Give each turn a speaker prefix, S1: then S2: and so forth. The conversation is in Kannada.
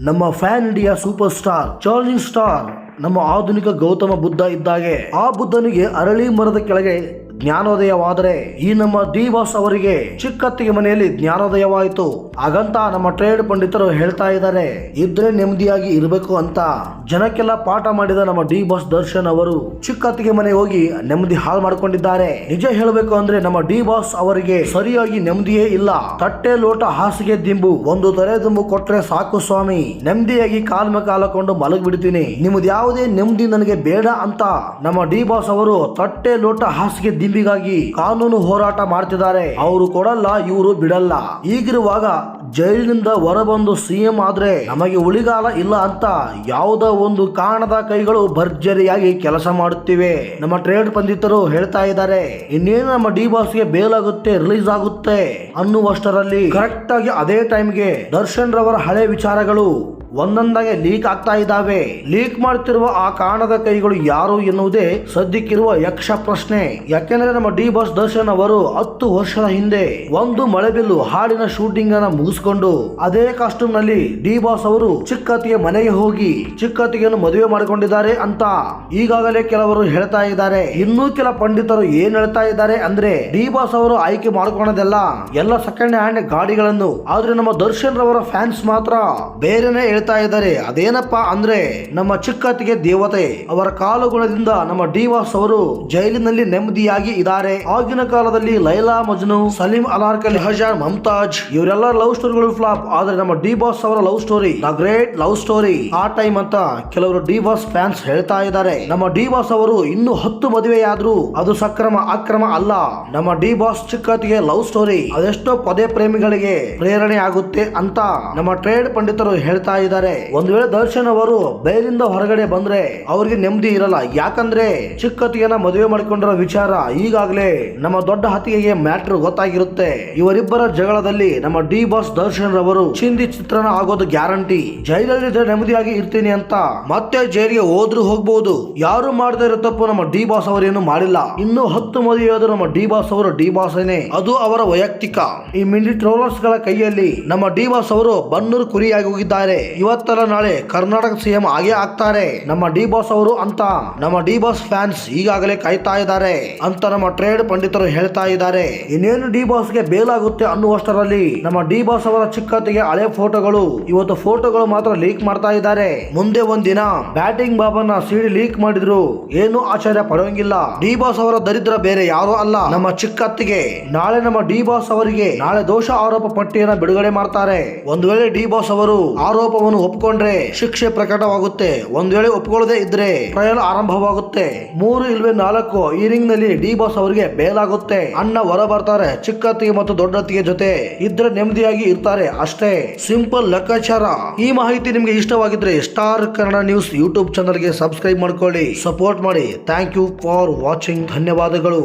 S1: ನಮ್ಮ fan India super star challenging star ನಮ್ಮ ಆಧುನಿಕ ಗೌತಮ ಬುದ್ಧ ಇದ್ದಾಗೆ ಆ ಬುದ್ಧನಿಗೆ ಅರಳಿ ಮರದ ಕೆಳಗೆ ಜ್ಞಾನೋದಯವಾದರೆ ಈ ನಮ್ಮ ಡಿ ಬಾಸ್ ಅವರಿಗೆ ಚಿಕ್ಕತ್ತಿಗೆ ಮನೆಯಲ್ಲಿ ಜ್ಞಾನೋದಯವಾಯಿತು. ಹಾಗಂತ ನಮ್ಮ ಟ್ರೇಡ್ ಪಂಡಿತರು ಹೇಳ್ತಾ ಇದ್ದಾರೆ ಇದ್ರೆ ನೆಮ್ಮದಿಯಾಗಿ ಇರಬೇಕು ಅಂತ. ಜನಕ್ಕೆಲ್ಲ ಪಾಠ ಮಾಡಿದ ನಮ್ಮ ಡಿ ಬಾಸ್ ದರ್ಶನ್ ಅವರು ಚಿಕ್ಕತ್ತಿಗೆ ಮನೆ ಹೋಗಿ ನೆಮ್ಮದಿ ಹಾಳು ಮಾಡ್ಕೊಂಡಿದ್ದಾರೆ. ನಿಜ ಹೇಳಬೇಕು ಅಂದ್ರೆ ನಮ್ಮ ಡಿ ಬಾಸ್ ಅವರಿಗೆ ಸರಿಯಾಗಿ ನೆಮ್ಮದಿಯೇ ಇಲ್ಲ. ತಟ್ಟೆ ಲೋಟ ಹಾಸಿಗೆ ದಿಂಬು ಒಂದು ತೊರೆ ದಿಂಬು ಕೊಟ್ರೆ ಸಾಕು ಸ್ವಾಮಿ, ನೆಮ್ಮದಿಯಾಗಿ ಕಾಲಕೊಂಡು ಮಲಗಿ ಬಿಡ್ತೀನಿ, ನಿಮ್ದು ಯಾವುದೇ ನೆಮ್ಮದಿ ನನಗೆ ಬೇಡ ಅಂತ ನಮ್ಮ ಡಿ ಬಾಸ್ ಅವರು ತಟ್ಟೆ ಲೋಟ ಹಾಸಿಗೆ ದಿಂಬಿಗಾಗಿ ಕಾನೂನು ಹೋರಾಟ ಮಾಡ್ತಿದ್ದಾರೆ. ಅವರು ಕೊಡಲ್ಲ, ಇವರು ಬಿಡಲ್ಲ. ಈಗಿರುವಾಗ ಜೈಲಿನಿಂದ ಹೊರಬಂದು ಸಿಎಂ ಆದ್ರೆ ನಮಗೆ ಉಳಿಗಾಲ ಇಲ್ಲ ಅಂತ ಯಾವುದೋ ಒಂದು ಕಾರಣದ ಕೈಗಳು ಭರ್ಜರಿಯಾಗಿ ಕೆಲಸ ಮಾಡುತ್ತಿವೆ. ನಮ್ಮ ಟ್ರೇಡ್ ಪಂಡಿತರು ಹೇಳ್ತಾ ಇದ್ದಾರೆ ಇನ್ನೇನು ನಮ್ಮ ಡಿ ಬಾಸ್ಗೆ ಬೇಲ್ ಆಗುತ್ತೆ, ರಿಲೀಸ್ ಆಗುತ್ತೆ ಅನ್ನುವಷ್ಟರಲ್ಲಿ ಕರೆಕ್ಟ್ ಆಗಿ ಅದೇ ಟೈಮ್ಗೆ ದರ್ಶನ್ ರವರ ಹಳೆ ವಿಚಾರಗಳು ಒಂದೊಂದಾಗೆ ಲೀಕ್ ಆಗ್ತಾ ಇದ್ದಾವೆ. ಲೀಕ್ ಮಾಡ್ತಿರುವ ಆ ಕಾರಣದ ಕೈಗಳು ಯಾರು ಎನ್ನುವುದೇ ಸದ್ಯಕ್ಕಿರುವ ಯಕ್ಷ ಪ್ರಶ್ನೆ. ಯಾಕೆಂದ್ರೆ ನಮ್ಮ ಡಿ ಬಾಸ್ ದರ್ಶನ್ ಅವರು 10 ವರ್ಷದ ಹಿಂದೆ ಒಂದು ಮಳೆಬಿಲ್ಲು ಹಾಡಿನ ಶೂಟಿಂಗ್ ಅನ್ನ ಮುಗಿಸ್ಕೊಂಡು ಅದೇ ಕಾಸ್ಟ್ಯೂಮ್ ನಲ್ಲಿ ಡಿ ಬಾಸ್ ಅವರು ಚಿಕ್ಕತ್ತಿಗೆ ಮನೆಗೆ ಹೋಗಿ ಚಿಕ್ಕತ್ತಿಗೆಯನ್ನು ಮದುವೆ ಮಾಡಿಕೊಂಡಿದ್ದಾರೆ ಅಂತ ಈಗಾಗಲೇ ಕೆಲವರು ಹೇಳ್ತಾ ಇದ್ದಾರೆ. ಇನ್ನೂ ಕೆಲ ಪಂಡಿತರು ಏನ್ ಹೇಳ್ತಾ ಇದ್ದಾರೆ ಅಂದ್ರೆ ಡಿ ಬಾಸ್ ಅವರು ಆಯ್ಕೆ ಮಾಡ್ಕೊಳ್ಳೋದೆಲ್ಲ ಎಲ್ಲ ಸೆಕೆಂಡ್ ಹ್ಯಾಂಡ್ ಗಾಡಿಗಳನ್ನು, ಆದ್ರೆ ನಮ್ಮ ದರ್ಶನ್ ರವರ ಫ್ಯಾನ್ಸ್ ಮಾತ್ರ ಬೇರೆನೆ ಹೇಳ್ತಾ ಇದ್ದಾರೆ. ಅದೇನಪ್ಪಾ ಅಂದ್ರೆ ನಮ್ಮ ಚಿಕ್ಕತ್ತಿಗೆ ದೇವತೆ ಅವರ ಕಾಲುಗುಣದಿಂದ ನಮ್ಮ ಡಿ ಬಾಸ್ ಅವರು ಜೈಲಿನಲ್ಲಿ ನೆಮ್ಮದಿಯಾಗಿ ಇದ್ದಾರೆ. ಆಗಿನ ಕಾಲದಲ್ಲಿ ಲೈಲಾ ಮಜ್ನು, ಸಲೀಂ ಅನಾರ್ಕಲಿ, ಹಜಾರ್, ಮಮತಾಜ್ ಇವರೆಲ್ಲ ಲವ್ ಸ್ಟೋರಿಗಳು ಫ್ಲಾಪ್. ಆದ್ರೆ ನಮ್ಮ ಡಿ ಬಾಸ್ ಅವರ love story the great love story ಆ ಟೈಮ್ ಅಂತ ಕೆಲವರು ಡಿ ಬಾಸ್ ಫ್ಯಾನ್ಸ್ ಹೇಳ್ತಾ ಇದ್ದಾರೆ. ನಮ್ಮ ಡಿ ಬಾಸ್ ಅವರು ಇನ್ನು 10 ಮದುವೆಯಾದ್ರೂ ಅದು ಸಕ್ರಮ ಅಕ್ರಮ ಅಲ್ಲ. ನಮ್ಮ ಡಿ ಬಾಸ್ ಚಿಕ್ಕತ್ತಿಗೆ ಲವ್ ಸ್ಟೋರಿ ಅದೆಷ್ಟೋ ಪದೇ ಪ್ರೇಮಿಗಳಿಗೆ ಪ್ರೇರಣೆ ಆಗುತ್ತೆ ಅಂತ ನಮ್ಮ ಟ್ರೇಡ್ ಪಂಡಿತರು ಹೇಳ್ತಾ ಇದ್ದಾರೆ. ಒಂದು ವೇಳೆ ದರ್ಶನ್ ಅವರು ಬೈಲಿಂದ ಹೊರಗಡೆ ಬಂದ್ರೆ ಅವ್ರಿಗೆ ನೆಮ್ಮದಿ ಇರಲ್ಲ. ಯಾಕಂದ್ರೆ ಚಿಕ್ಕತ್ತಿಗೆನ ಮದುವೆ ಮಾಡಿಕೊಂಡಿರೋ ವಿಚಾರ ಈಗಾಗಲೇ ನಮ್ಮ ದೊಡ್ಡ ಹತ್ತಿಗೆಗೆ ಮ್ಯಾಟ್ರ್ ಗೊತ್ತಾಗಿರುತ್ತೆ. ಇವರಿಬ್ಬರ ಜಗಳದಲ್ಲಿ ನಮ್ಮ ಡಿ ಬಾಸ್ ದರ್ಶನ್ ರವರು ಚಿಂದಿ ಚಿತ್ರಣ ಆಗೋದು ಗ್ಯಾರಂಟಿ. ಜೈಲಲ್ಲಿ ನೆಮ್ಮದಿಯಾಗಿ ಇರ್ತೀನಿ ಅಂತ ಮತ್ತೆ ಜೈಲಿಗೆ ಹೋದ್ರೂ ಹೋಗ್ಬಹುದು. ಯಾರು ಮಾಡದೇ ಇರೋ ತಪ್ಪು ನಮ್ಮ ಡಿ ಬಾಸ್ ಅವರೇನು ಮಾಡಿಲ್ಲ. ಇನ್ನು 10 ಮದುವೆಯಾದ್ರು ನಮ್ಮ ಡಿ ಬಾಸ್ ಅವರು ಡಿ ಬಾಸ್ ಏನೇ, ಅದು ಅವರ ವೈಯಕ್ತಿಕ. ಈ ಮಿಂಡಿ ಟ್ರೋಲರ್ಸ್ ಗಳ ಕೈಯಲ್ಲಿ ನಮ್ಮ ಡಿ ಬಾಸ್ ಅವರು ಬನ್ನೂರು ಕುರಿಯಾಗಿ ಹೋಗಿದ್ದಾರೆ. ಇವತ್ತಲ್ಲ ನಾಳೆ ಕರ್ನಾಟಕ ಸಿಎಂ ಆಗೇ ಆಗ್ತಾರೆ ನಮ್ಮ ಡಿ ಬಾಸ್ ಅವರು ಅಂತ ನಮ್ಮ ಡಿ ಬಾಸ್ ಫ್ಯಾನ್ಸ್ ಈಗಾಗಲೇ ಕಾಯ್ತಾ ಇದ್ದಾರೆ ಅಂತ ನಮ್ಮ ಟ್ರೇಡ್ ಪಂಡಿತರು ಹೇಳ್ತಾ ಇದ್ದಾರೆ. ಇನ್ನೇನು ಡಿ ಬಾಸ್ ಗೆ ಬೇಲ್ ಆಗುತ್ತೆ ಅನ್ನುವಷ್ಟರಲ್ಲಿ ನಮ್ಮ ಡಿ ಬಾಸ್ ಅವರ ಚಿಕ್ಕತ್ತಿಗೆ ಹಳೆ ಫೋಟೋಗಳು ಇವತ್ತು ಫೋಟೋಗಳು ಮಾತ್ರ ಲೀಕ್ ಮಾಡ್ತಾ ಇದ್ದಾರೆ. ಮುಂದೆ ಒಂದಿನ ಬ್ಯಾಟಿಂಗ್ ಬಾಬನ ಸಿಡಿ ಲೀಕ್ ಮಾಡಿದ್ರು ಏನು ಆಶ್ಚರ್ಯ ಪಡುವಂಗಿಲ್ಲ. ಡಿ ಬಾಸ್ ಅವರ ದರಿದ್ರ ಬೇರೆ ಯಾರು ಅಲ್ಲ, ನಮ್ಮ ಚಿಕ್ಕತ್ತಿಗೆ. ನಾಳೆ ನಮ್ಮ ಡಿ ಬಾಸ್ ಅವರಿಗೆ ನಾಳೆ ದೋಷ ಆರೋಪ ಪಟ್ಟಿಯನ್ನ ಬಿಡುಗಡೆ ಮಾಡ್ತಾರೆ. ಒಂದು ವೇಳೆ ಡಿ ಬಾಸ್ ಅವರು ಆರೋಪವನ್ನು ಒಪ್ಪಿಕೊಂಡ್ರೆ ಶಿಕ್ಷೆ ಪ್ರಕಟವಾಗುತ್ತೆ. ಒಂದ್ ವೇಳೆ ಒಪ್ಕೊಳ್ಳದೆ ಇದ್ರೆ ಟ್ರಯಲ್ ಆರಂಭವಾಗುತ್ತೆ. 3 ಇಲ್ವೇ 4 ಈರಿಂಗ್ ನಲ್ಲಿ ಡಿ ಬಾಸ್ ಅವರಿಗೆ ಬೇಲ್ ಆಗುತ್ತೆ. ಅಣ್ಣ ಹೊರ ಬರ್ತಾರೆ, ಚಿಕ್ಕತ್ತಿಗೆ ಮತ್ತು ದೊಡ್ಡತ್ತಿಗೆ ಜೊತೆ ಇದ್ರೆ ನೆಮ್ಮದಿಯಾಗಿ ಇರ್ತಾರೆ ಅಷ್ಟೇ. ಸಿಂಪಲ್ ಲೆಕ್ಕಾಚಾರ. ಈ ಮಾಹಿತಿ ನಿಮ್ಗೆ ಇಷ್ಟವಾಗಿದ್ರೆ star Kannada news YouTube channel ಗೆ ಸಬ್ಸ್ಕ್ರೈಬ್ ಮಾಡ್ಕೊಳ್ಳಿ, ಸಪೋರ್ಟ್ ಮಾಡಿ. Thank you for watching. ಧನ್ಯವಾದಗಳು.